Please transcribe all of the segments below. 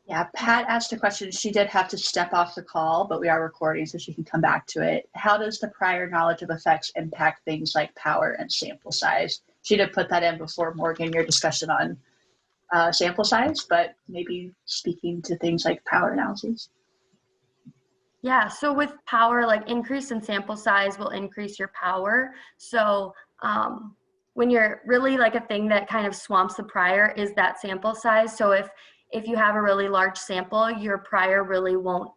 Yeah, Pat asked a question. She did have to step off the call, but we are recording so she can come back to it. How does the prior knowledge of effects impact things like power and sample size? She did put that in before, Morgan, your discussion on sample size, but maybe speaking to things like power analyses. Yeah, so with power, like increase in sample size will increase your power. So when you're really like a thing that kind of swamps the prior is that sample size. So if you have a really large sample, your prior really won't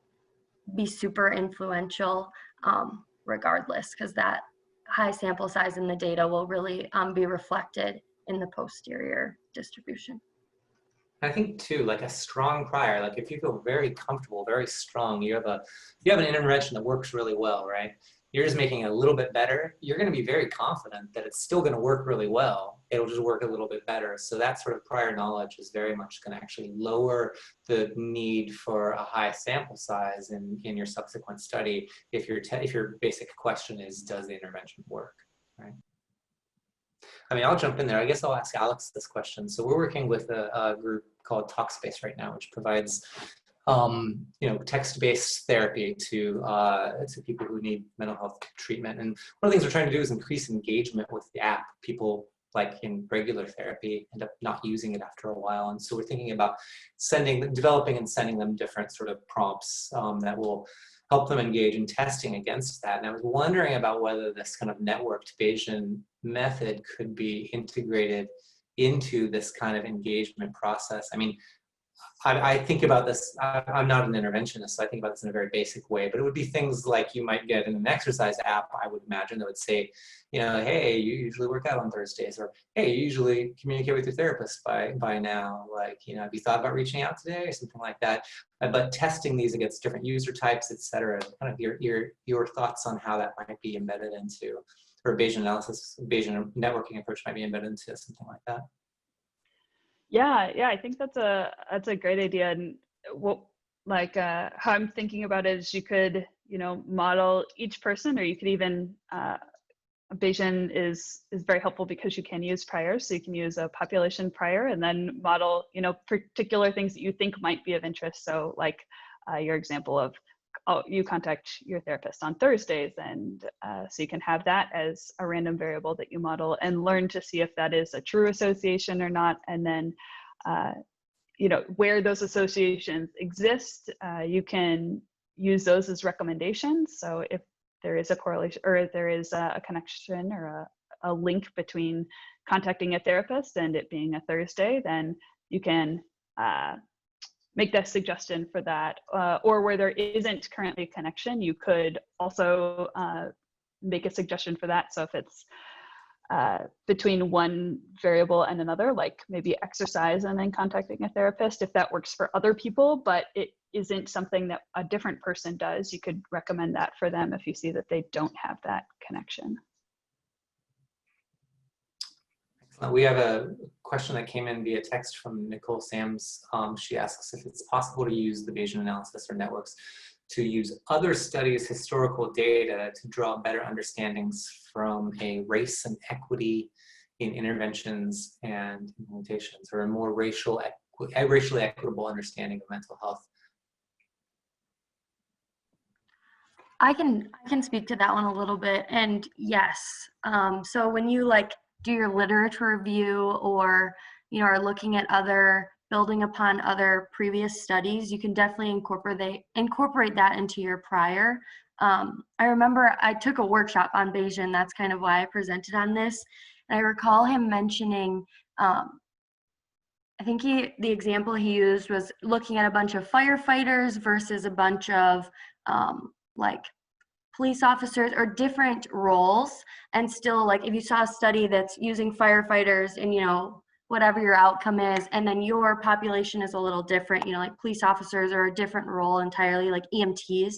be super influential regardless, because that high sample size in the data will really be reflected in the posterior distribution. I think too, like a strong prior, like if you feel very comfortable, very strong, you have an intervention that works really well, right? You're just making it a little bit better. You're going to be very confident that it's still going to work really well. It'll just work a little bit better. So that sort of prior knowledge is very much going to actually lower the need for a high sample size in your subsequent study if your basic question is, does the intervention work, right? I mean, I'll jump in there. I guess I'll ask Alex this question. So we're working with a group called Talkspace right now, which provides text-based therapy to people who need mental health treatment. And one of the things we're trying to do is increase engagement with the app. People, like in regular therapy, end up not using it after a while. And so we're thinking about developing and sending them different sort of prompts that will help them engage in testing against that. And I was wondering about whether this kind of networked Bayesian method could be integrated into this kind of engagement process. I mean, I think about this, I'm not an interventionist, so I think about this in a very basic way, but it would be things like you might get in an exercise app, I would imagine, that would say, hey, you usually work out on Thursdays, or hey, you usually communicate with your therapist by now, like, have you thought about reaching out today, or something like that. But testing these against different user types, et cetera, kind of your thoughts on how that might be embedded into, or Bayesian Bayesian networking approach might be embedded into something like that. Yeah, I think that's a great idea. And how I'm thinking about it is you could, model each person, or you could even Bayesian is very helpful because you can use priors. So you can use a population prior and then model, particular things that you think might be of interest. So like your example of, you contact your therapist on Thursdays, and so you can have that as a random variable that you model and learn to see if that is a true association or not. And then, where those associations exist, you can use those as recommendations. So if there is a correlation, or if there is a connection or a link between contacting a therapist and it being a Thursday, then you can make that suggestion for that. Or where there isn't currently a connection, you could also make a suggestion for that. So if it's between one variable and another, like maybe exercise and then contacting a therapist, if that works for other people, but it isn't something that a different person does, you could recommend that for them if you see that they don't have that connection. We have a question that came in via text from Nicole Sams. She asks if it's possible to use the Bayesian analysis or networks to use other studies' historical data to draw better understandings from a race and equity in interventions and implementations, or a more racially equitable understanding of mental health. I can speak to that one a little bit, and yes. So when you do your literature review, or are looking at building upon other previous studies, you can definitely incorporate that into your prior. I remember I took a workshop on Bayesian. That's kind of why I presented on this. And I recall him mentioning, I think the example he used was looking at a bunch of firefighters versus a bunch of police officers, or different roles. And still, if you saw a study that's using firefighters and whatever your outcome is, and then your population is a little different, police officers are a different role entirely, like EMTs,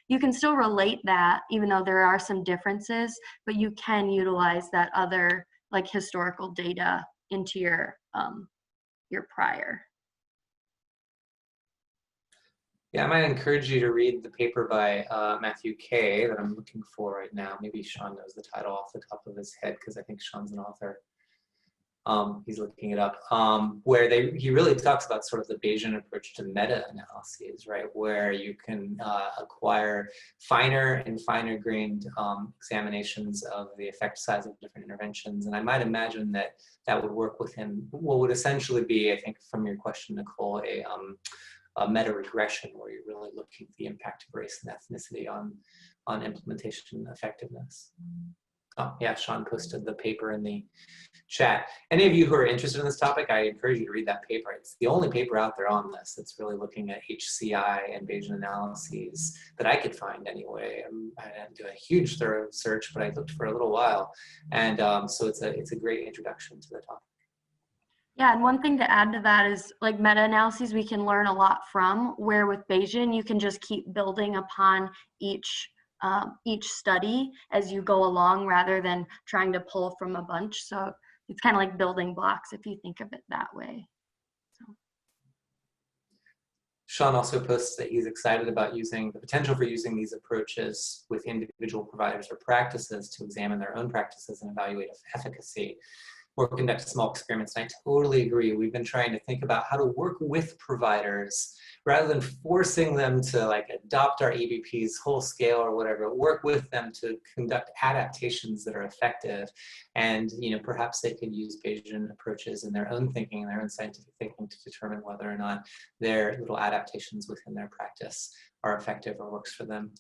you can still relate that, even though there are some differences, but you can utilize that other historical data into your prior. Yeah, I might encourage you to read the paper by Matthew Kay that I'm looking for right now. Maybe Sean knows the title off the top of his head, because I think Sean's an author. He's looking it up, where he really talks about sort of the Bayesian approach to meta-analyses, right? Where you can acquire finer and finer grained examinations of the effect size of different interventions. And I might imagine that that would work within what would essentially be, I think from your question, Nicole, a meta-regression where you're really looking at the impact of race and ethnicity on implementation effectiveness. Oh, yeah, Sean posted the paper in the chat. Any of you who are interested in this topic, I encourage you to read that paper. It's the only paper out there on this that's really looking at HCI and Bayesian analyses that I could find anyway. I didn't do a huge thorough search, but I looked for a little while. And so it's a great introduction to the topic. Yeah, and one thing to add to that is like meta-analyses we can learn a lot from, where with Bayesian you can just keep building upon each study as you go along rather than trying to pull from a bunch. So it's kind of like building blocks if you think of it that way. So. Sean also posts that he's excited about the potential for using these approaches with individual providers or practices to examine their own practices and evaluate efficacy or conduct small experiments. And I totally agree. We've been trying to think about how to work with providers rather than forcing them to like adopt our ABPs whole scale or whatever, work with them to conduct adaptations that are effective. And perhaps they could use Bayesian approaches in their own thinking, their own scientific thinking to determine whether or not their little adaptations within their practice are effective or works for them.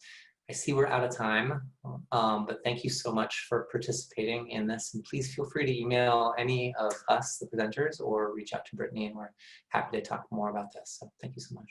I see we're out of time, but thank you so much for participating in this. And please feel free to email any of us, the presenters, or reach out to Brittany, and we're happy to talk more about this. So thank you so much.